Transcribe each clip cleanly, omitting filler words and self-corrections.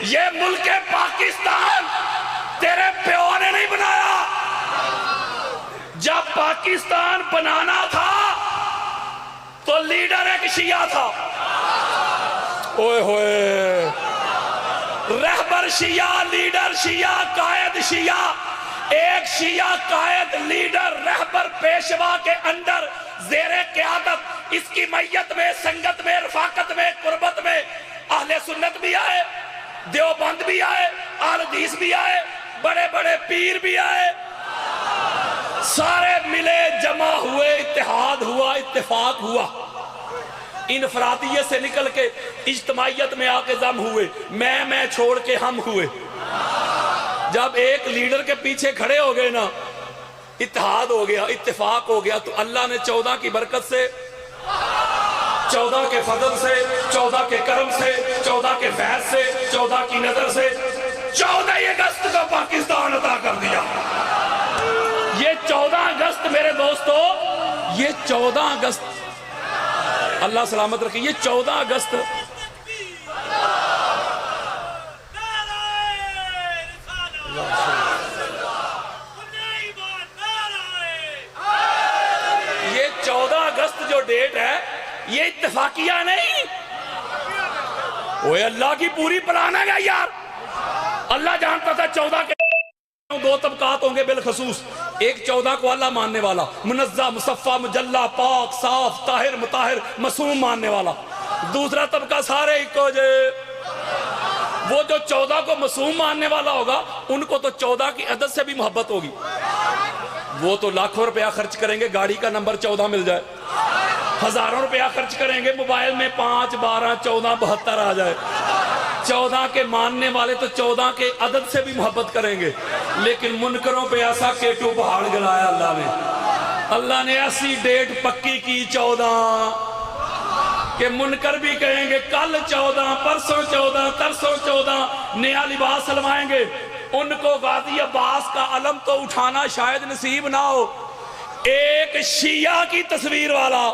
یہ ملک پاکستان تیرے پیو نے نہیں بنایا. جب پاکستان بنانا تھا تو لیڈر ایک شیعہ تھا. اوئے ہوئے، رہبر شیعہ، لیڈر شیعہ، قائد شیعہ. ایک شیعہ قائد، لیڈر، رہبر، پیشوا کے اندر زیر قیادت اس کی میت میں، سنگت میں، رفاقت میں، قربت میں اہل سنت بھی آئے، دیوبند بھی آئے، اہل حدیث بھی آئے، بڑے بڑے پیر بھی آئے. سارے ملے، جمع ہوئے، اتحاد ہوا، اتفاق ہوا. انفرادیت سے نکل کے اجتماعیت میں آ کے ضم ہوئے. میں چھوڑ کے ہم ہوئے. جب ایک لیڈر کے پیچھے کھڑے ہو گئے نا، اتحاد ہو گیا، اتفاق ہو گیا. تو اللہ نے 14 کی برکت سے، 14 کے فضل سے، 14 کے کرم سے، 14 کے فیض سے، 14 کی نظر سے 14 اگست کو پاکستان عطا کر دیا. یہ 14 اگست میرے دوستو، یہ 14 اگست، اللہ سلامت رکھے، یہ 14 اگست یہ 14 اگست جو ڈیٹ ہے یہ اتفاقیہ نہیں. اوہ اللہ کی پوری پلان ہے یار. اللہ جانتا تھا 14 کے 2 طبقات ہوں گے بالخصوص. ایک 14 کو اللہ ماننے والا، منزہ، مصفہ، مجلہ، پاک، صاف، طاہر، مطاہر، معصوم ماننے والا. دوسرا طبقہ سارے ایک کو جے، وہ جو 14 کو معصوم ماننے والا ہوگا ان کو تو 14 کی عدد سے بھی محبت ہوگی. وہ تو لاکھوں روپیہ خرچ کریں گے گاڑی کا نمبر 14 مل جائے، ہزاروں روپیہ خرچ کریں گے موبائل میں 5، 12، 14، 72 آ جائے. 14 کے ماننے والے تو 14 کے عدد سے بھی محبت کریں گے. لیکن منکروں پہ ایسا کیٹو پہاڑ گلایا اللہ نے ایسی ڈیٹ پکی کی 14 کہ منکر بھی کہیں گے کل 14، پرسوں 14، ترسوں 14 نیا لباس سلوائیں گے. ان کو غازی عباس کا علم تو اٹھانا شاید نصیب نہ ہو. ایک شیعہ کی تصویر والا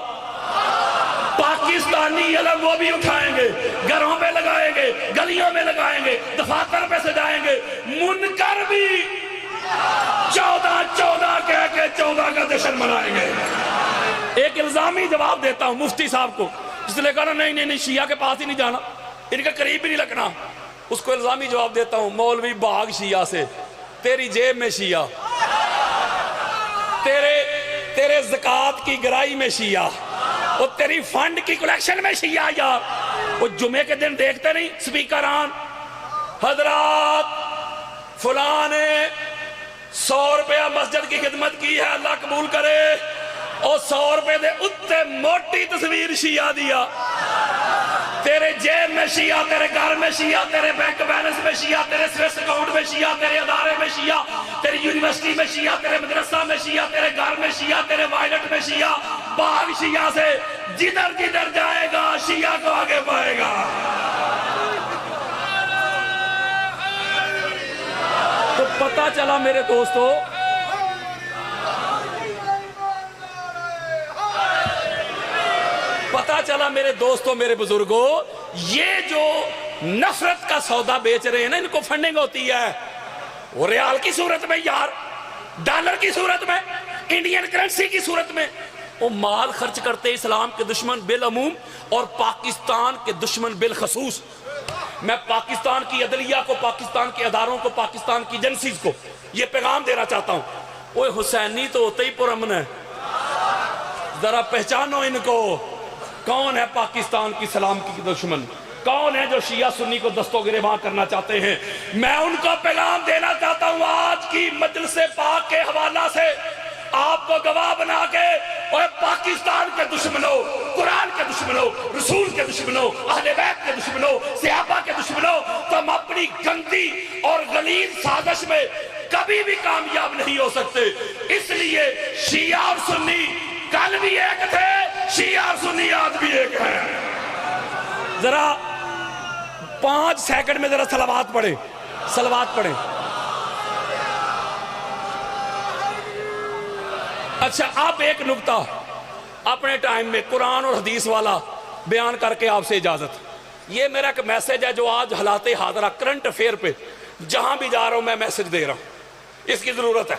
پاکستانی علم وہ بھی اٹھائیں گے، گھروں میں لگائیں گے، گلیوں میں لگائیں گے، دفاتر پہ سجائیں گے. منکر بھی 14 کہہ کے 14 کا جشن منائیں گے. ایک الزامی جواب دیتا ہوں مفتی صاحب کو، اس نے کہا نہیں شیعہ کے پاس ہی نہیں جانا، ان کے قریب بھی نہیں لگنا. اس کو الزامی جواب دیتا ہوں، مولوی باغ شیعہ سے، تیری جیب میں شیعہ، تیرے زکاة کی گرائی میں شیعہ، اور تیری فنڈ کی کلیکشن میں شیعہ. یار وہ جمعے کے دن دیکھتے نہیں سپیکران، حضرات فلاں نے 100 روپیہ مسجد کی خدمت کی ہے، اللہ قبول کرے، اور 100 روپے دے اتے موٹی تصویر شیعہ دیا. تیرے جیب میں شیعہ، تیرے گھر میں شیعہ، تیرے بینک بیلنس میں شیعہ، تیرے سویس اکاؤنٹ میں شیعہ، تیرے ادارے میں شیعہ، تیری یونیورسٹی میں شیعہ، تیرے مدرسہ میں شیعہ، تیرے گھر میں شیعہ، تیرے وائلٹ میں شیعہ. باغ شیعہ سے جدھر جائے گا شیعہ کو آگے پائے گا. تو پتہ چلا میرے دوستو، پتہ چلا میرے دوستوں، میرے بزرگوں، یہ جو نفرت کا سودا بیچ رہے ہیں نا، ان کو فنڈنگ ہوتی ہے. وہ ریال کی صورت میں یار، ڈالر کی صورت میں، انڈین کرنسی کی صورت میں. وہ مال خرچ کرتے اسلام کے دشمن بالعموم اور پاکستان کے دشمن بالخصوص. میں پاکستان کی عدلیہ کو، پاکستان کے اداروں کو، پاکستان کی ایجنسیز کو یہ پیغام دینا چاہتا ہوں. وہ حسینی تو ہوتے ہی پرامن ہے، ذرا پہچانو ان کو. کون ہے پاکستان کی سلامتی کی دشمن؟ کون ہے جو شیعہ سنی کو دست و گریباں کرنا چاہتے ہیں؟ میں ان کو پیغام دینا چاہتا ہوں آج کی مجلس پاک کے حوالہ سے، آپ کو گواہ بنا کے، اور پاکستان کے دشمنوں، قرآن کے دشمنوں، رسول کے دشمنوں، اہل بیت کے دشمنوں، صحابہ کے دشمنوں، تم اپنی گندی اور غلیظ سازش میں کبھی بھی کامیاب نہیں ہو سکتے. اس لیے شیعہ اور سنی کل بھی ایک تھے، شیعہ اور سنی آج بھی ایک ہے. ذرا 5 سیکنڈ میں ذرا صلوات پڑھیں، صلوات پڑھیں. اچھا اب ایک نکتہ اپنے ٹائم میں قرآن اور حدیث والا بیان کر کے آپ سے اجازت. یہ میرا ایک میسج ہے جو آج حالات حاضرہ کرنٹ افیئر پہ جہاں بھی جا رہا ہوں میں میسج دے رہا ہوں، اس کی ضرورت ہے۔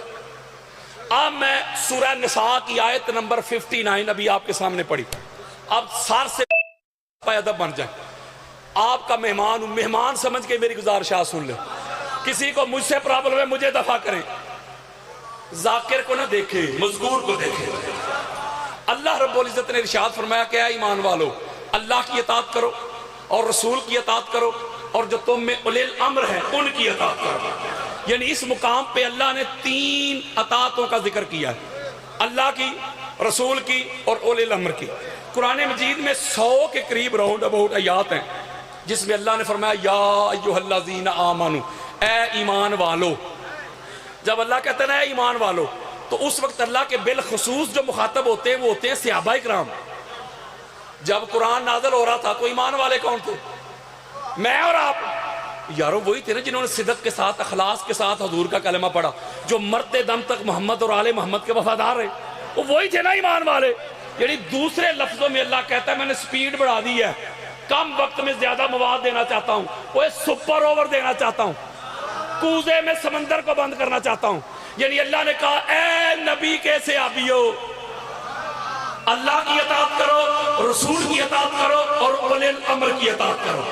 اب میں سورہ نساء کی آیت نمبر 59 ابھی آپ کے سامنے پڑھی، اب سار سے ادب بن جائیں۔ آپ کا مہمان ہوں، مہمان سمجھ کے میری گزارشات سن لیں۔ کسی کو مجھ سے پرابلم ہے مجھے دفع کریں، ذاکر کو نہ دیکھے مذکور کو دیکھے۔ اللہ رب العزت نے ارشاد فرمایا کہ اے ایمان والو اللہ کی اطاعت کرو اور رسول کی اطاعت کرو اور جو تم میں اولی الامر ہیں ان کی اطاعت کرو۔ یعنی اس مقام پہ اللہ نے 3 اطاعتوں کا ذکر کیا ہے، اللہ کی، رسول کی اور اولی الامر کی۔ قرآن مجید میں 100 کے قریب راؤنڈ اباؤٹ آیات ہیں جس میں اللہ نے فرمایا یا ایھا الذین آمنوا، اے ایمان والو۔ جب اللہ کہتے ہیں نا اے ایمان والو تو اس وقت اللہ کے بالخصوص جو مخاطب ہوتے ہیں وہ ہوتے ہیں صحابہ کرام۔ جب قرآن نازل ہو رہا تھا تو ایمان والے کون تھے؟ میں اور آپ یارو وہی تھے نا جنہوں نے صدق کے ساتھ اخلاص کے ساتھ حضور کا کلمہ پڑھا، جو مرتے دم تک محمد اور آل محمد کے وفادار رہے، وہ وہی تھے نا ایمان والے۔ یعنی دوسرے لفظوں میں اللہ کہتا ہے میں نے سپیڈ بڑھا دی ہے، کم وقت میں زیادہ مواد دینا چاہتا ہوں، وہ سپر اوور دینا چاہتا ہوں، کوزے میں سمندر کو بند کرنا چاہتا ہوں۔ یعنی اللہ نے کہا اے نبی کے صحابیو اللہ کی اطاعت کرو، رسول کی اطاعت کرو اور اولی الامر کی اطاعت کرو۔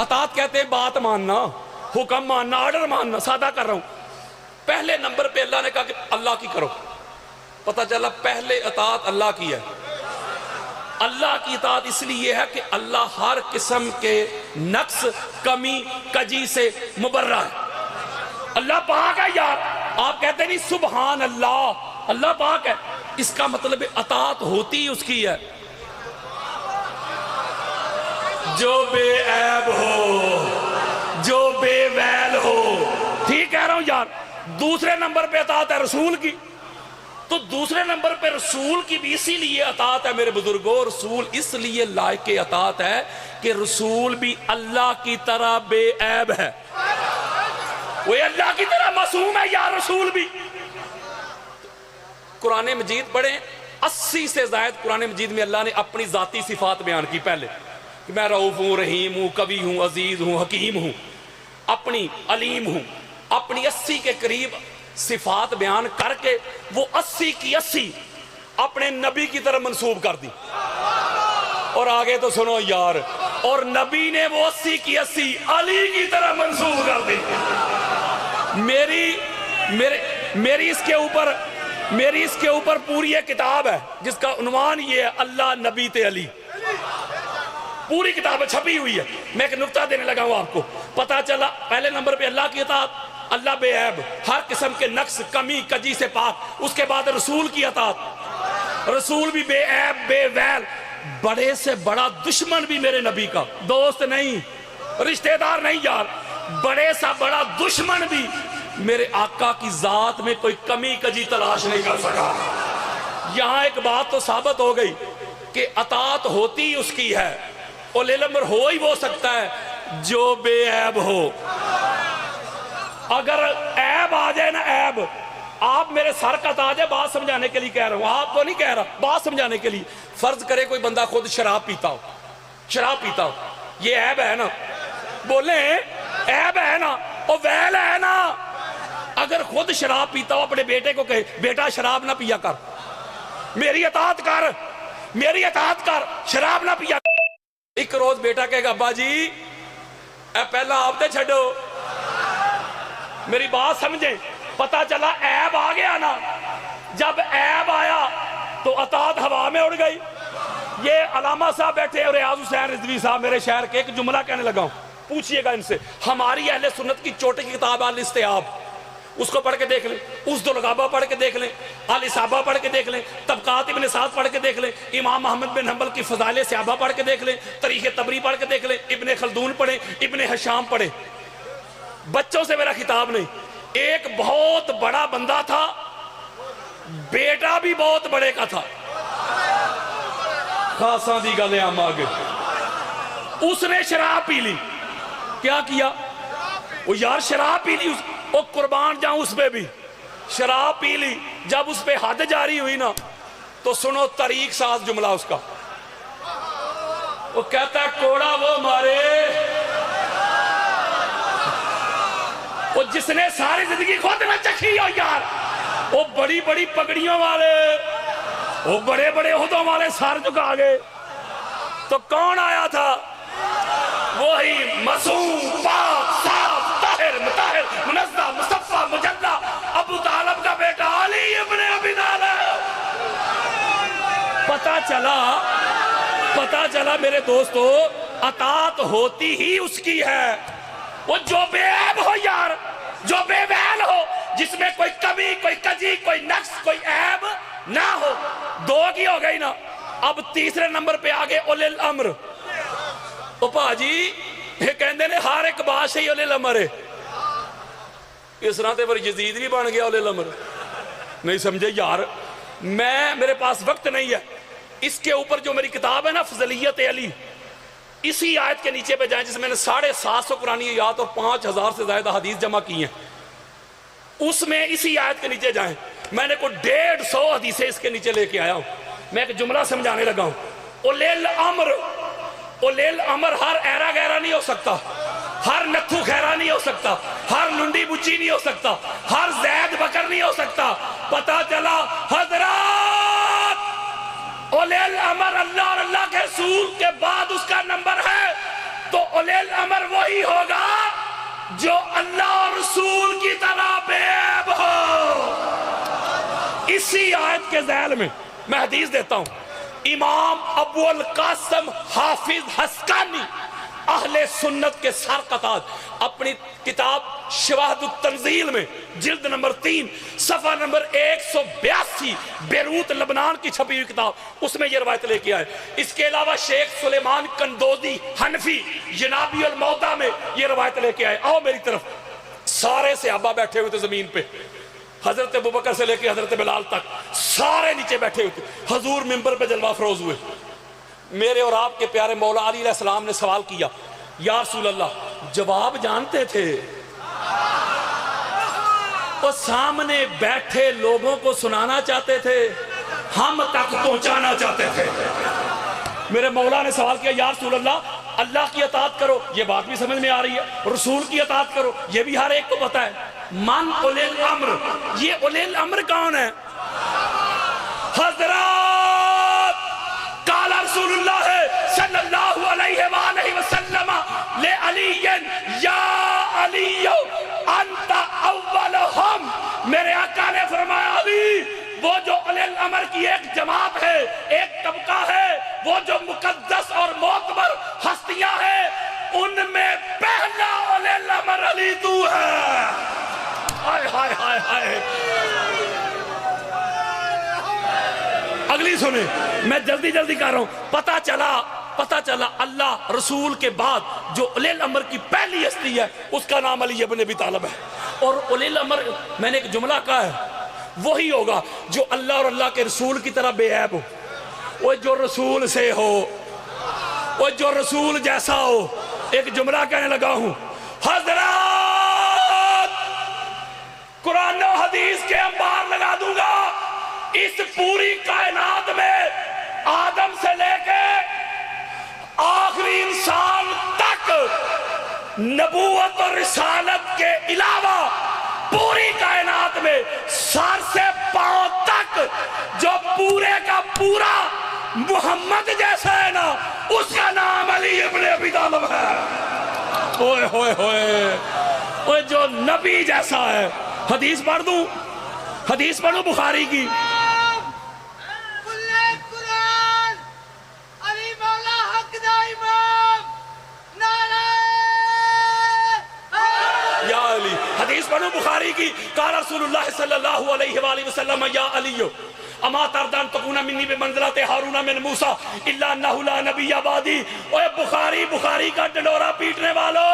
اطاعت کہتے ہیں بات ماننا، حکم ماننا، آرڈر ماننا، سادہ کر رہا ہوں۔ پہلے نمبر پہ اللہ نے کہا کہ اللہ کی کرو۔ پتہ چلا پہلے اطاعت اللہ کی ہے۔ اللہ کی اطاعت اس لیے ہے کہ اللہ ہر قسم کے نقص، کمی، کجی سے مبرہ ہے۔ اللہ پاک ہے یار، آپ کہتے نہیں سبحان اللہ، اللہ پاک ہے، اس کا مطلب اطاعت ہوتی اس کی ہے جو بے عیب ہو، جو بے ویل ہو۔ ٹھیک کہہ رہا ہوں یار۔ دوسرے نمبر پہ اطاعت ہے رسول کی، تو دوسرے نمبر پہ رسول کی بھی اسی لیے اطاعت ہے میرے بزرگوں۔ رسول اس لیے لائق اطاعت ہے کہ رسول بھی اللہ کی طرح بے عیب ہے، وہ اللہ کی طرح معصوم ہے یا رسول بھی۔ قرآن مجید پڑھیں، 80 سے زائد قرآن مجید میں اللہ نے اپنی ذاتی صفات بیان کی۔ پہلے کہ میں رؤوف ہوں، رحیم ہوں، کوی ہوں، عزیز ہوں، حکیم ہوں، اپنی علیم ہوں، اپنی 80 کے قریب صفات بیان کر کے وہ 80 کی 80 اپنے نبی کی طرف منسوب کر دی۔ اور آگے تو سنو یار، اور نبی نے وہ 80 کی 80 علی کی طرف منسوب کر دی۔ میری اس کے اوپر پوری ایک کتاب ہے جس کا عنوان یہ ہے اللہ نبی تے علی، پوری کتاب چھپی ہوئی ہے۔ میں ایک نقطہ دینے لگا ہوں آپ کو، پتا چلا پہلے نمبر پہ اللہ کی اطاعت، اللہ بے عیب، ہر قسم کے نقص، کمی، کجی سے پاک۔ اس کے بعد رسول کی اطاعت، رسول بھی بے عیب، بے ویل، بڑے سے بڑا دشمن بھی میرے نبی کا، دوست نہیں، رشتہ دار نہیں یار، بڑے سا بڑا دشمن بھی میرے آقا کی ذات میں کوئی کمی کجی تلاش نہیں کر سکا۔ یہاں ایک بات تو ثابت ہو گئی کہ اطاعت ہوتی اس کی ہے، اولی الامر ہو ہی وہ سکتا ہے جو بے عیب ہو۔ اگر عیب آ جائے نا، عیب، آپ میرے سر کا تاج ہے، بات سمجھانے کے لیے کہہ رہا ہوں، آپ کو نہیں کہہ رہا، بات سمجھانے کے لیے۔ فرض کرے کوئی بندہ خود شراب پیتا ہو، یہ عیب ہے نا؟ بولیں عیب ہے نا؟ اور ویل ہے نا؟ اگر خود شراب پیتا ہو اپنے بیٹے کو کہے بیٹا شراب نہ پیا کر، میری اطاعت کر، شراب نہ پیا کر۔ ایک روز بیٹا کہے گا ابا جی اے پہلا آپ تے چھڑو، میری بات سمجھیں، پتا چلا عیب آ گیا نا۔ جب عیب آیا تو اطاعت ہوا میں اڑ گئی۔ یہ علامہ صاحب بیٹھے اور ریاض حسین رضوی صاحب میرے شہر کے، ایک جملہ کہنے لگا ہوں، پوچھئے گا ان سے، ہماری اہل سنت کی چھوٹی کی کتاب الاستیاب، اس کو پڑھ کے دیکھ لیں، اس دلغابہ پڑھ کے دیکھ لیں، الاصابہ پڑھ کے دیکھ لیں، طبقات ابن سعد پڑھ کے دیکھ لیں، امام محمد بن حنبل کی فضائل صحابہ پڑھ کے دیکھ لیں، تاریخ طبری پڑھ کے دیکھ لیں، ابن خلدون پڑھیں، ابن حشام پڑھیں۔ بچوں سے میرا خطاب نہیں، ایک بہت بڑا بندہ تھا، بیٹا بھی بہت بڑے کا تھا، خاصاں دی گلے ہم آگے، اس نے شراب پی لی۔ کیا کیا؟ وہ یار شراب پی لی، وہ قربان جاؤں اس پہ بھی، شراب پی لی۔ جب اس پہ حد جاری ہوئی نا تو سنو طریق ساز جملہ اس کا، وہ کہتا ہے کوڑا وہ مارے وہ جس نے ساری زندگی خود نہ چکھی ہو یار، وہ بڑی بڑی پگڑیوں والے، وہ بڑے بڑے عہدوں والے سر جھکا گئے، تو کون آیا تھا؟ وہی معصوم پاک صاف طاہر مطہر منزہ مصطفیٰ مجلہ ابو طالب کا بیٹا علی ابن ابی طالب۔ پتا چلا میرے دوستو، اطاعت ہوتی ہی اس کی ہے، وہ جو بے عیب ہو یار، جو بے ویل ہو، جس میں کوئی کمی، کوئی کجی، کوئی نقص، کوئی عیب نہ ہو۔ دو کی ہو گئی نا، اب تیسرے نمبر پہ آگے اولی الامر۔ او پاجی یہ کہندے نے ہر ایک بادشاہ ہی اولی الامر ہے، اس طرح تے پر یزید بھی بن گیا اولی الامر، نہیں سمجھے یار؟ میرے پاس وقت نہیں ہے، اس کے اوپر جو میری کتاب ہے نا فضلیت علی، اسی آیت کے نیچے پہ جائیں جس میں نے 750 قرآنی آیات اور 5000 سے زائدہ حدیث جمع کی ہیں، اس میں اسی آیت کے نیچے جائیں، میں نے کوئی 150 حدیثیں اس کے نیچے لے کے آیا ہوں۔ میں ایک جملہ سمجھانے لگا ہوں، اولی الامر ہر ایرا گیرا نہیں ہو سکتا، ہر نتھو خیرہ نہیں ہو سکتا، ہر لنڈی بچی نہیں ہو سکتا، ہر زید بکر نہیں ہو سکتا۔ پتا چلا حضرات، اولی الامر اللہ اور اللہ کے رسول کے بعد اس کا نمبر ہے، تو اولی الامر وہی ہوگا جو اللہ اور رسول کی طرح بے عیب ہو۔ اسی آیت کے ذیل میں میں حدیث دیتا ہوں، امام ابو القاسم حافظ حسقانی اہل سنت کے سرقطاج اپنی کتاب شواہد التنزیل میں جلد نمبر 3 صفحہ نمبر 182 بیروت لبنان کی چھپی ہوئی کتاب، اس میں یہ روایت لے کے آئے۔ اس کے علاوہ شیخ سلیمان قندوزی حنفی جنابی الموضع میں یہ روایت لے کے آئے۔ آؤ میری طرف، سارے صحابہ بیٹھے ہوئے تھے زمین پہ، حضرت ابوبکر سے لے کے حضرت بلال تک سارے نیچے بیٹھے ہوئے تھے، حضور منبر پہ جلوہ افروز ہوئے۔ میرے اور آپ کے پیارے مولا علی علیہ السلام نے سوال کیا، یا رسول اللہ، جواب جانتے تھے؟ وہ سامنے بیٹھے لوگوں کو سنانا چاہتے تھے، ہم تک پہنچانا چاہتے تھے۔ میرے مولا نے سوال کیا، یا رسول اللہ، اللہ کی اطاعت کرو، یہ بات بھی سمجھ میں آ رہی ہے، رسول کی اطاعت کرو، یہ بھی ہر ایک کو پتا ہے، من اولی الامر، یہ اولی الامر کون ہے؟ حضرات، قال رسول اللہ صلی اللہ علیہ وآلہ وسلم لعلی یا علی انت اولہم، میرے آقا نے فرمایا علی، وہ جو اولی الامر کی ایک جماعت ہے، ایک طبقہ ہے، وہ جو مقدس اور معتبر ہستیاں ہیں، ان میں پہلا اولی الامر علی تو ہے۔ ہائے ہائے ہائے ہائے، اگلی سنیں، میں جلدی کر رہا ہوں۔ پتا چلا اللہ رسول کے بعد جو اولی الامر کی پہلی ہستی ہے اس کا نام علی ابن ابی طالب ہے، اور اولی الامر میں نے ایک جملہ کہا ہے وہی ہوگا جو اللہ اور اللہ کے رسول کی طرح بے عیب ہو، وہ جو رسول سے ہو، وہ جو رسول جیسا ہو۔ ایک جملہ کہنے لگا ہوں، حضرات قرآن و حدیث کے انبار لگا دوں گا، اس پوری کائنات میں آدم سے لے کے آخری انسان تک نبوت اور رسالت کے علاوہ پوری کائنات میں سر سے پاؤں تک جو پورے کا پورا محمد جیسا ہے نا، اس کا نام علی ابن ابی طالب ہے۔ ہوئے ہوئے ہوئے، وہ جو نبی جیسا ہے۔ حدیث پڑھوں بخاری کی، حدیث پڑھو بخاری کی، قال رسول اللہ صلی اللہ علیہ وآلہ وسلم یا علی اما تردان تکون منی بمنزلت ہارون من موسیٰ الا انہ لا نبی بعدی۔ اوہ بخاری کا ڈنڈورا پیٹنے والو،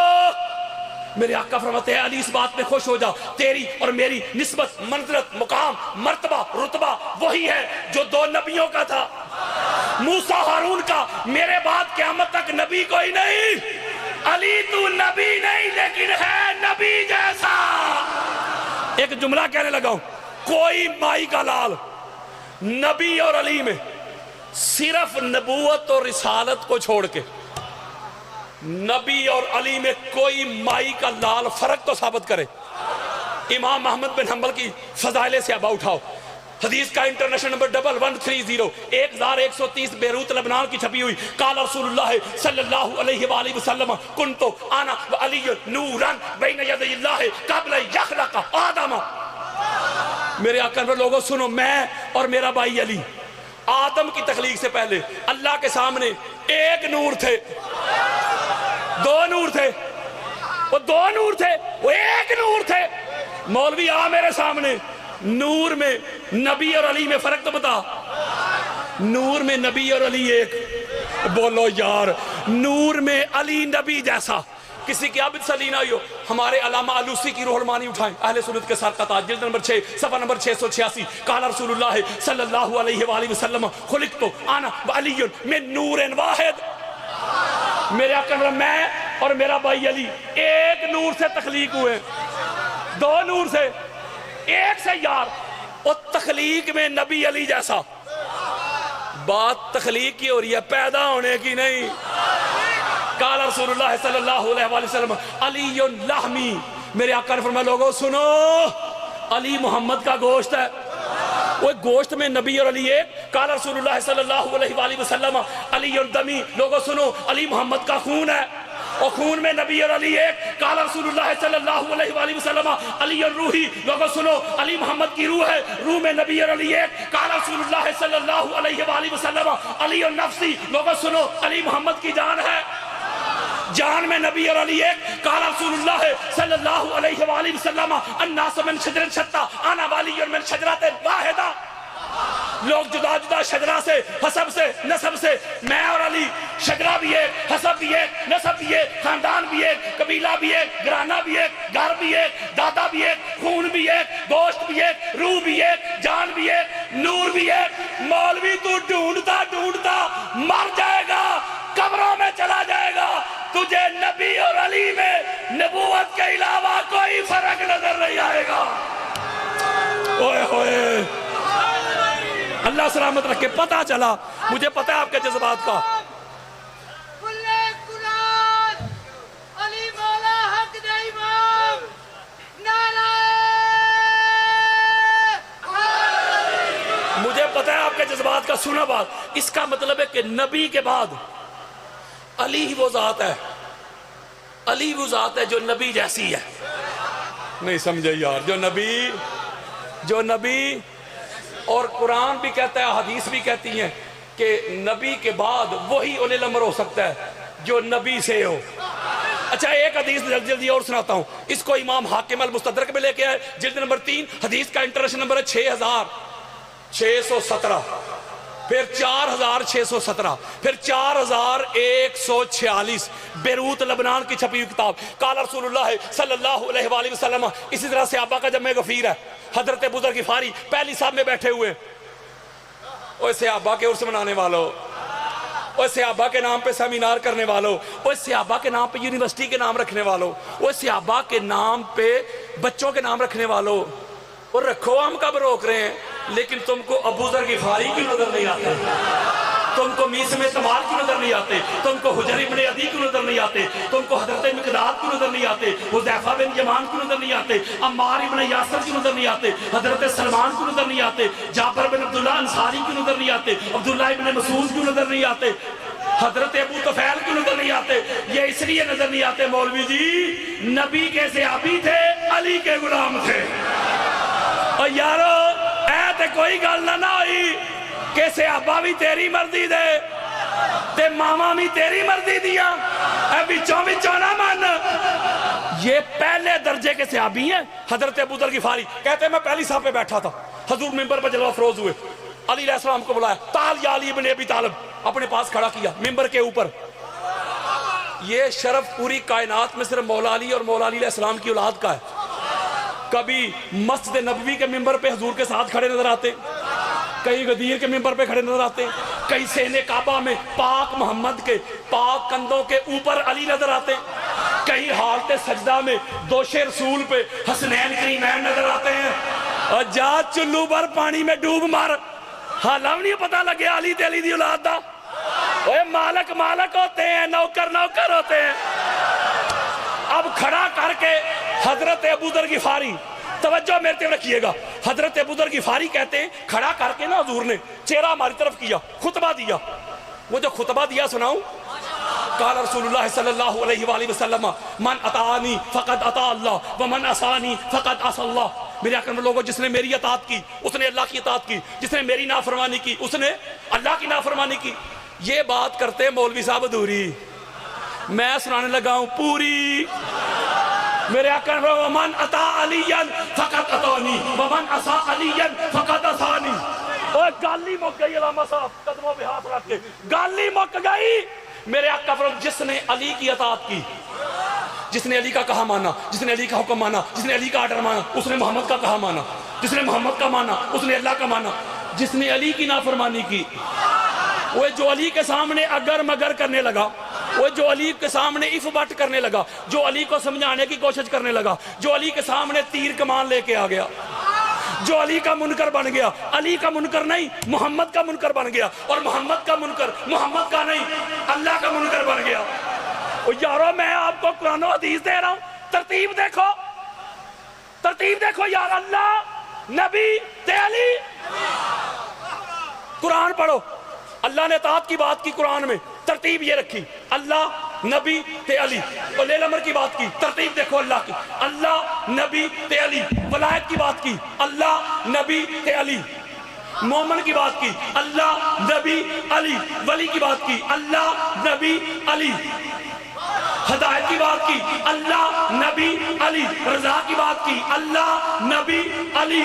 میرے آقا فرماتے ہیں علی اس بات میں خوش ہو جا، تیری اور میری نسبت، منزلت، مقام، مرتبہ، رتبہ وہی ہے جو دو نبیوں کا تھا، موسیٰ ہارون کا۔ میرے بعد قیامت تک نبی کوئی نہیں۔ علی تو نبی نہیں لیکن ہے نبی جیسا۔ ایک جملہ کہنے لگا ہوں، کوئی مائی کا لال نبی اور علی میں صرف نبوت اور رسالت کو چھوڑ کے نبی اور علی میں کوئی مائی کا لال فرق تو ثابت کرے۔ امام محمد بن حنبل کی فضائل صحابہ اٹھاؤ، حدیث کا انٹرنیشنل نمبر 1130 1130 بیروت لبنان کی چھپی ہوئی، قال رسول اللہ صلی اللہ علیہ وآلہ وسلم کنتو انا وعلی نورا بین یدی اللہ قبل یخلق آدم۔ میرے آقا نے لوگوں سنو، میں اور میرا بھائی علی آدم کی تخلیق سے پہلے اللہ کے سامنے ایک نور تھے، دو نور تھے، وہ دو نور تھے، وہ ایک نور تھے۔ مولوی آ میرے سامنے، نور میں نبی اور علی میں فرق تو بتا۔ نور میں نبی اور علی ایک، بولو یار، نور میں علی نبی جیسا کسی کی عابد سلی نہ ہوئی ہو۔ ہمارے علامہ علوسی کی روح المانی اٹھائیں، اہل سنت کے ساتھ قطع، جلد نمبر 6 صفحہ نمبر 686، قال رسول اللہ صلی اللہ علیہ وآلہ وسلم خلقت انا وعلی من نور واحد۔ میرے آقا میں اور میرا بھائی علی ایک نور سے تخلیق ہوئے، دو نور سے، ایک سے یار، اور تخلیق میں نبی علی جیسا۔ بات تخلیق کی ہو رہی ہے، پیدا ہونے کی نہیں۔ قال رسول اللہ صلی اللہ علیہ وآلہ وسلم علی لحمی۔ میرے آقا نے فرمایا لوگوں سنو، علی محمد کا گوشت ہے، وہ گوشت میں نبی اور علی ایک۔ قال رسول اللہ صلی اللہ علیہ وآلہ وسلم علی دمی۔ لوگوں سنو، علی محمد کا خون ہے اور خون میں نبی اور علی ایک۔ قال رسول اللہ صلی اللہ علیہ وآلہ وسلم علی الروحی۔ لوگوں سنو، علی محمد کی روح ہے، روح میں نبی اور علی ایک۔ قال رسول اللہ صلی اللہ علیہ وآلہ وسلم علی النفسی۔ لوگوں سنو، علی محمد کی جان ہے، جان میں نبی اور علی ایک۔ قال رسول اللہ صلی اللہ علیہ وآلہ وسلم الناس من شجر شتى انا ولی من شجرۃ واحدہ۔ لوگ جدا جدا شجرہ سے، حسب سے، نسب سے، میں اور علی شجرہ بھی ایک، حسب بھی ایک، نسب بھی ایک، خاندان بھی ایک، قبیلہ بھی ایک، گھرانہ بھی ایک، گھر بھی ایک، دادا بھی ایک، خون بھی ایک، گوشت بھی ایک، روح بھی ایک، جان بھی ایک، نور بھی ایک۔ مولوی تو ڈھونڈتا ڈھونڈتا مر جائے گا، قبروں میں چلا جائے گا، تجھے نبی اور علی میں نبوت کے علاوہ کوئی فرق نظر نہیں آئے گا۔ اوئے ہوئے، اللہ سلامت رکھے۔ پتہ چلا، مجھے پتہ ہے آپ کے جذبات کا۔ مجھے پتہ ہے آپ کے جذبات کا۔ سنا بات، اس کا مطلب ہے کہ نبی کے بعد علی ہی وہ ذات ہے، علی وہ ذات ہے جو نبی جیسی ہے۔ نہیں سمجھے یار، جو نبی اور قرآن بھی کہتا ہے، حدیث بھی کہتی ہیں کہ نبی کے بعد وہی اولی الامر ہو سکتا ہے جو نبی سے ہو۔ اچھا ایک حدیث جلدی اور سناتا ہوں، اس کو امام حاکم المستدرک میں لے کے آئے، جلد نمبر 3، حدیث کا انٹرنیشنل نمبر ہے 6617، پھر 4617، پھر 4146، بیروت لبنان کی چھپی ہوئی کتاب۔ قال رسول اللہ صلی اللہ علیہ وآلہ وسلم۔ اسی طرح صحابہ کا جمع غفیر ہے، حضرت ابوذر غفاری پہلی صاحب میں بیٹھے ہوئے۔ اوہ صحابہ کے عرس منانے والوں، اوہ صحابہ کے نام پہ سیمینار کرنے والوں، اوہ صحابہ کے نام پہ یونیورسٹی کے نام رکھنے والوں، اوہ صحابہ کے نام پہ بچوں کے نام رکھنے والوں، اور رکھو، ہم کب روک رہے ہیں؟ لیکن تم کو ابوذر غفاری کی نظر نہیں آتے، تم کو میثم تمار کی نظر نہیں آتے، تم کو حجر ابن عدی کی نظر نہیں آتے، تم کو حضرت مقداد کی نظر نہیں آتے، حذیفہ بن یمان کی نظر نہیں آتے، عمار ابن یاسر کی نظر نہیں آتے، حضرت سلمان کی نظر نہیں آتے، جابر بن عبداللہ انصاری کی نظر نہیں آتے، عبداللہ ابن مسعود کی نظر نہیں آتے، حضرت ابو طفیل کی نظر نہیں آتے۔ یہ اس لیے نظر نہیں آتے مولوی جی، نبی کے صحابی تھے، علی کے غلام تھے۔ اور یارو اے تے کوئی گل نہ ہوئی کہ صحابہ بھی تیری مرضی دے تے ماما بھی تیری مرضی دیا، اے بچوں نہ من۔ یہ پہلے درجے کے صحابی ہیں۔ حضرت ابوذر غفاری کہتے ہیں میں پہلی صاحب پہ بیٹھا تھا، حضور منبر پہ جلوہ افروز ہوئے، علی علیہ السلام کو بلایا، تعال یا علی ابن ابی طالب، اپنے پاس کھڑا کیا منبر کے اوپر۔ یہ شرف پوری کائنات میں صرف مولا علی اور مولا علی علیہ السلام کی اولاد کا ہے۔ کبھی مسجد نبوی کے منبر پہ حضور کے ساتھ کھڑے نظر آتے، کئی غدیر کے منبر پہ کھڑے نظر آتے، کئی سین کعبہ میں پاک محمد کے پاک کندھوں کے اوپر علی نظر آتے، کئی حالت سجدہ میں دوش رسول پہ حسنین کریمین نظر آتے ہیں۔ اور جا چلو بھر پانی میں ڈوب مار، حالا بھی نہیں پتا لگے علی تے علی دی اولاد دا. اوے مالک مالک ہوتے ہیں, نوکر نوکر ہوتے ہیں. اب کھڑا کر کے حضرت ابو ذر غفاری, توجہ میرے طرف رکھیے گا, حضرت ابو ذر غفاری کہتے ہیں کھڑا کر کے نا حضور نے چہرہ ہماری طرف کیا, خطبہ دیا. وہ جو خطبہ دیا سناؤں, قال رسول اللہ صلی اللہ علیہ وآلہ وسلم من اطاعنی فقد اطاع اللہ ومن عصانی فقد عصى اللہ. میرے اکرم لوگوں, جس نے میری اطاعت کی اس نے اللہ کی اطاعت کی, جس نے میری نافرمانی کی اس نے اللہ کی نافرمانی کی. یہ بات کرتے ہیں مولوی صاحب ادھوری, میں سنانے لگا ہوں پوری. میرے اکرم ومن اطاع علیا فقد اطاعنی ومن عصى علیا فقد عصانی. اوہ گالی مک گئی علامہ صاحب, قدموں پہ ہاتھ رکھ کے گالی مک گئی. میرے آقا فرماتے جس نے علی کی اطاعت کی, جس نے علی کا کہا مانا, جس نے علی کا حکم مانا, جس نے علی کا آرڈر مانا, اس نے محمد کا کہا مانا, جس نے محمد کا مانا اس نے اللہ کا مانا. جس نے علی کی نافرمانی کی, وہ جو علی کے سامنے اگر مگر کرنے لگا, وہ جو علی کے سامنے اف بٹ کرنے لگا, جو علی کو سمجھانے کی کوشش کرنے لگا, جو علی کے سامنے تیر کمان لے کے آ گیا, جو علی کا منکر بن گیا, علی کا منکر نہیں محمد کا منکر بن گیا, اور محمد کا منکر محمد کا نہیں اللہ کا منکر بن گیا. یارو میں آپ کو قرآن و حدیث دے رہا ہوں, ترتیب دیکھو, ترتیب دیکھو یار. اللہ نبی تے علی. قرآن پڑھو, اللہ نے اطاعت کی بات کی قرآن میں, ترتیب یہ رکھی اللہ نبی تے علی. اور لیل امر کی بات کی, ترتیب دیکھو اللہ کی, اللہ نبی تے علی. ولایت کی بات کی, اللہ نبی تے علی. مومن کی بات کی, اللہ نبی علی. ولی کی بات کی, اللہ نبی علی. ہدایت کی بات کی, اللہ نبی علی. رضا کی بات کی, اللہ نبی علی.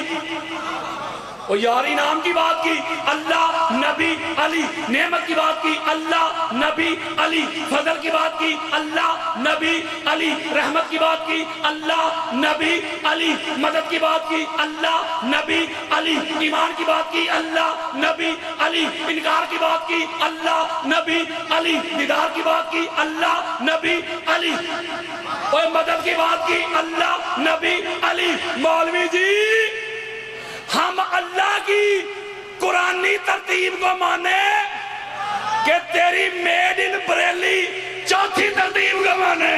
اور یار انعام کی بات کی, اللہ نبی علی. نعمت کی بات کی, اللہ نبی علی. فضل کی بات کی, اللہ نبی علی. رحمت کی بات کی, اللہ نبی علی. مدد کی بات کی, اللہ نبی علی. ایمان کی بات کی, اللہ نبی علی. انکار کی بات کی, اللہ نبی علی. دیدار کی بات کی, اللہ نبی علی. اور مدد کی بات کی, اللہ نبی علی. مولوی جی ہم اللہ کی قرآنی ترتیب کو مانے کہ تیری میڈ ان بریلی چوتھی ترتیب کو مانے.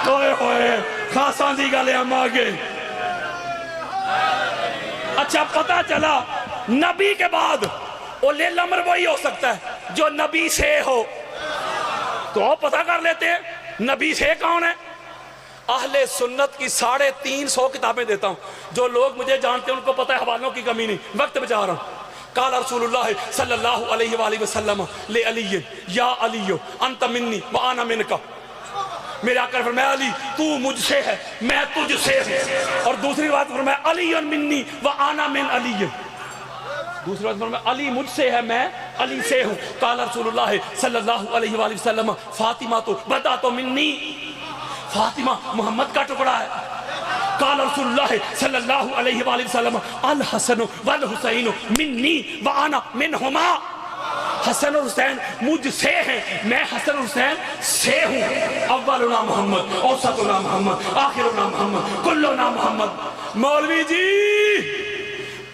ہوئے ہوئے خاصاں دی گالے ہم آگے. اچھا پتہ چلا نبی کے بعد اولی الامر وہی ہو سکتا ہے جو نبی سے ہو. تو پتہ کر لیتے ہیں نبی سے کون ہے. اہل سنت کی 350 کتابیں دیتا ہوں, جو لوگ مجھے جانتے ہیں ان کو پتہ ہے حوالوں کی کمی نہیں, وقت بچا رہا ہوں. قال رسول اللہ صلی اللہ علیہ وآلہ وسلم لعلی یا علی انت منی وانا منک. میرے آقا فرمایا علی تو مجھ سے ہے میں تجھ سے ہوں. اور دوسری بات فرمایا علی منی وانا من علی. دوسری بات فرمایا علی مجھ سے ہے میں علی سے ہوں. قال رسول اللہ صلی اللہ علیہ وآلہ وسلم فاطمہ تو بدا تو منی. فاطمہ محمد کا ٹکڑا ہے. قال رسول اللہ صلی اللہ علیہ وآلہ وسلم الحسن والحسین منی وانا منہما. حسن اور حسین مجھ سے ہیں میں حسن اور حسین سے ہوں. اولنا محمد اوسطنا محمد آخرنا محمد کلنا محمد. مولوی جی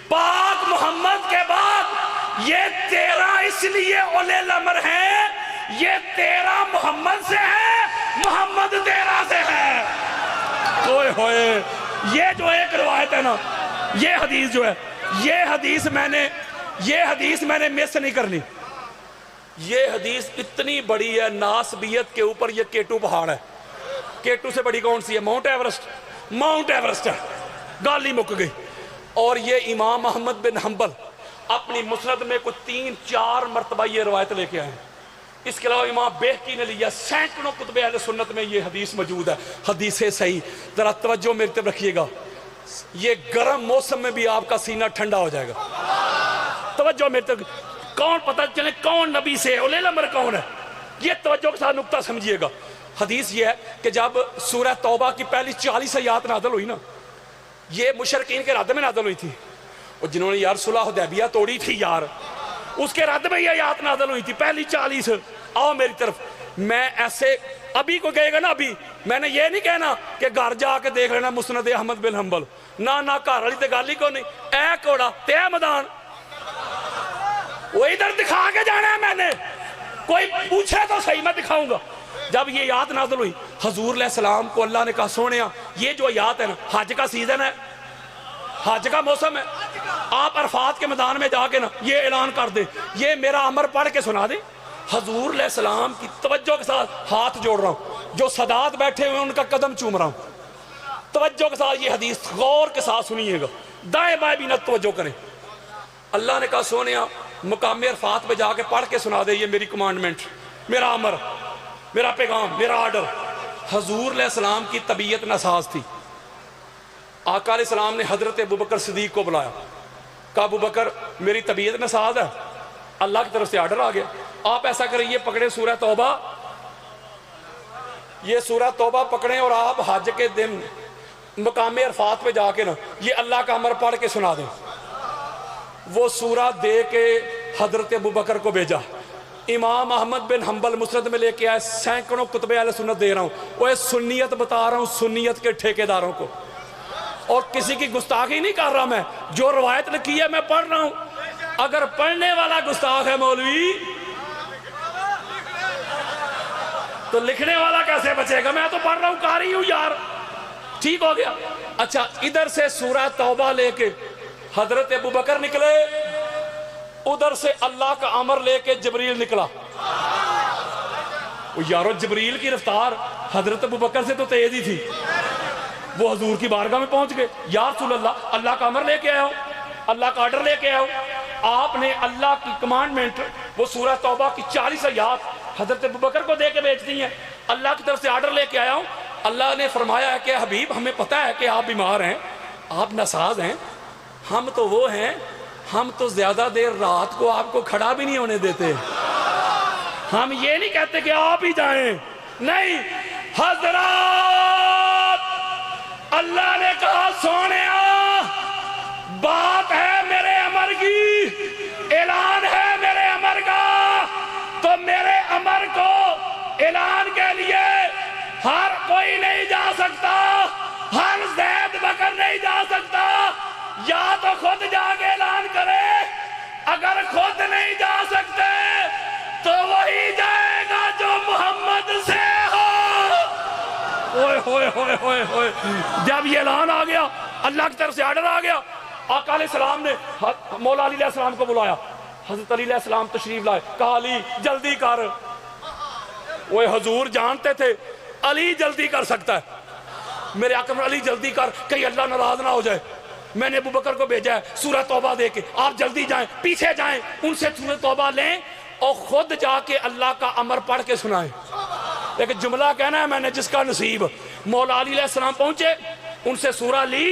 پاک محمد کے بعد یہ 13 اس لیے اولی الامر ہیں, یہ 13 محمد سے ہے, محمد 13 سے ہے. ہوئے ہوئے یہ جو ایک روایت ہے نا, یہ حدیث جو ہے, یہ حدیث میں نے مس نہیں کرنی. یہ حدیث اتنی بڑی ہے, ناسبیت کے اوپر یہ کیٹو پہاڑ ہے. کیٹو سے بڑی کون سی ہے؟ Mount Everest. ماؤنٹ ایورسٹ ہے, گالی مک گئی. اور یہ امام احمد بن حنبل اپنی مسند میں کچھ 3-4 مرتبہ یہ روایت لے کے آئے ہیں. اس کے علاوہ امام بیہقی نے لیا, سینکڑوں کتب اہل سنت میں یہ حدیث موجود ہے. حدیث صحیح. ذرا توجہ میری طرف رکھیے گا, یہ گرم موسم میں بھی آپ کا سینہ ٹھنڈا ہو جائے گا. توجہ میری طرف. کون پتہ چلے کون نبی سے اولی الامر کون ہے, یہ توجہ کے ساتھ نقطہ سمجھیے گا. حدیث یہ ہے کہ جب سورہ توبہ کی پہلی 40 آیات نازل ہوئی نا, یہ مشرکین کے رد میں نازل ہوئی تھی. اور جنہوں نے یار صلح حدیبیہ توڑی تھی یار, اس کے رد میں یہ آیات نازل ہوئی تھی پہلی 40. آؤ میری طرف. میں ایسے ابھی کو کہے گا نا, ابھی میں نے یہ نہیں کہنا کہ گھر جا کے دیکھ لینا مسند احمد بن حنبل, نہ گھر والی تے گالی کو نہیں. اے کوڑا تے میدان وہ ادھر دکھا کے جانا ہے میں نے، کوئی پوچھے تو صحیح میں دکھاؤں گا۔ جب یہ آیات نازل ہوئی حضور علیہ السلام کو اللہ نے کہا سونیا یہ جو آیات ہے نا، حج کا سیزن ہے، حج کا موسم ہے، آپ عرفات کے میدان میں جا کے نا یہ اعلان کر دیں، یہ میرا امر پڑھ کے سنا دیں۔ حضور علیہ السلام کی توجہ کے ساتھ ہاتھ جوڑ رہا ہوں، جو سادات بیٹھے ہوئے ان کا قدم چوم رہا ہوں، توجہ کے ساتھ یہ حدیث غور کے ساتھ سنیے گا، دائیں بائیں بھی نہ توجہ کریں۔ اللہ نے کہا سونیا مقام عرفات پہ جا کے پڑھ کے سنا دے، یہ میری کمانڈمنٹ، میرا امر، میرا پیغام، میرا آرڈر۔ حضور علیہ السلام کی طبیعت ناساز تھی، آقا علیہ السلام نے حضرت ابوبکر صدیق کو بلایا، کہا ابوبکر میری طبیعت ناساز ہے، اللہ کی طرف سے آرڈر آ گیا، آپ ایسا کریں یہ پکڑیں سورہ توبہ، یہ سورہ توبہ پکڑیں اور آپ حج کے دن مقام عرفات پہ جا کے نا یہ اللہ کا امر پڑھ کے سنا دیں۔ وہ سورہ دے کے حضرت ابوبکر کو بھیجا، امام احمد بن حنبل مسند میں لے کے آئے، سینکڑوں کتب اہل سنت دے رہا ہوں، وہ سنیت بتا رہا ہوں، سنیت کے ٹھیکیداروں کو، اور کسی کی گستاخی نہیں کر رہا میں، جو روایت لکھی ہے میں پڑھ رہا ہوں۔ اگر پڑھنے والا گستاخ ہے مولوی تو لکھنے والا کیسے بچے گا؟ میں تو پڑھ رہا ہوں، قاری ہوں یار، ٹھیک ہو گیا۔ اچھا ادھر سے سورہ توبہ لے کے حضرت ابوبکر نکلے، ادھر سے اللہ کا امر لے کے جبریل نکلا۔ یارو جبریل کی رفتار حضرت ابوبکر سے تو تیز ہی تھی، وہ حضور کی بارگاہ میں پہنچ گئے، یا رسول اللہ اللہ کا امر لے کے آیا ہوں، اللہ کا آرڈر لے کے آیا ہوں۔ آپ نے اللہ کی کمانڈمنٹ وہ سورہ توبہ کی 40 آیات حضرت ابوبکر کو دے کے بھیج دی ہیں، اللہ کی طرف سے آرڈر لے کے آیا ہوں۔ اللہ نے فرمایا ہے کہ حبیب ہمیں پتہ ہے کہ آپ بیمار ہیں، آپ ناساز ہیں، ہم تو وہ ہیں، ہم تو زیادہ دیر رات کو آپ کو کھڑا بھی نہیں ہونے دیتے، ہم یہ نہیں کہتے کہ آپ ہی جائیں، نہیں، حضرات اللہ نے کہا سونیا بات ہے میرے امر کی، اعلان ہے میرے امر کا، تو میرے امر کو اعلان کے لیے ہر کوئی نہیں جا سکتا، ہر زید بکر نہیں جا سکتا، یا تو خود جا کے اعلان کرے، اگر خود نہیں جا سکتے تو وہی جائے گا جو محمد سے ہو۔ اوئے ہوئے ہوئے ہوئے ہوئے، جب یہ اعلان آ گیا، اللہ کی طرف سے آرڈر آ گیا، آقا علیہ السلام نے مولا علی علیہ السلام کو بلایا، حضرت علی علیہ السلام تشریف لائے، کہا علی جلدی کر۔ وہ حضور جانتے تھے علی جلدی کر سکتا ہے، میرے آقا علی جلدی کر کہیں اللہ ناراض نہ ہو جائے، میں نے ابوبکر کو بھیجا ہے سورہ توبہ دے کے، آپ جلدی جائیں، پیچھے جائیں، ان سے سورہ توبہ لیں اور خود جا کے اللہ کا امر پڑھ کے سنائیں۔ لیکن جملہ کہنا ہے میں نے جس کا نصیب۔ مولا علی علیہ السلام پہنچے، ان سے سورہ لی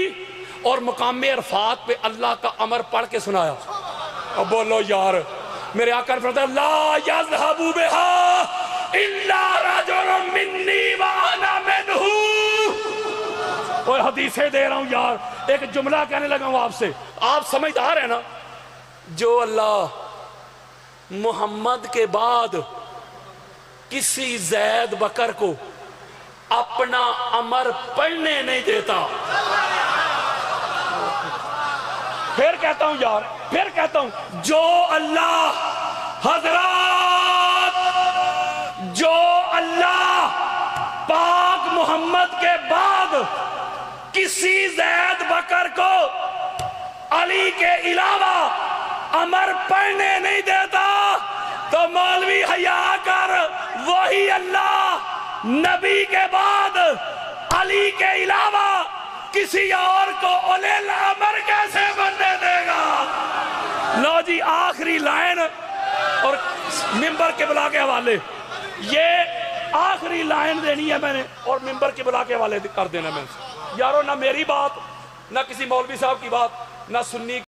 اور مقام عرفات پہ اللہ کا امر پڑھ کے سنایا۔ اب بولو یار، میرے آقا نے فرمایا لا یذهب بها الا رجل منی وانا منہ۔ اور حدیثیں دے رہا ہوں یار، ایک جملہ کہنے لگا ہوں آپ سے، آپ سمجھدار ہیں نا؟ جو اللہ محمد کے بعد کسی زید بکر کو اپنا امر پڑھنے نہیں دیتا، پھر کہتا ہوں یار، پھر کہتا ہوں، جو اللہ حضرات، جو اللہ پاک محمد کے بعد کسی زید بکر کو علی کے علاوہ امر پڑھنے نہیں دیتا، تو مولوی حیا کر، وہی اللہ نبی کے بعد علی کے علاوہ کسی اور کو اولی الامر کیسے بننے دے گا؟ لو جی آخری لائن، اور ممبر قبلہ کے حوالے، یہ آخری لائن دینی ہے میں نے، اور ممبر قبلہ کے حوالے کر دینا میں نے۔ یارو نہ میری بات، نہ کسی مولوی صاحب کی بات، نہ سنی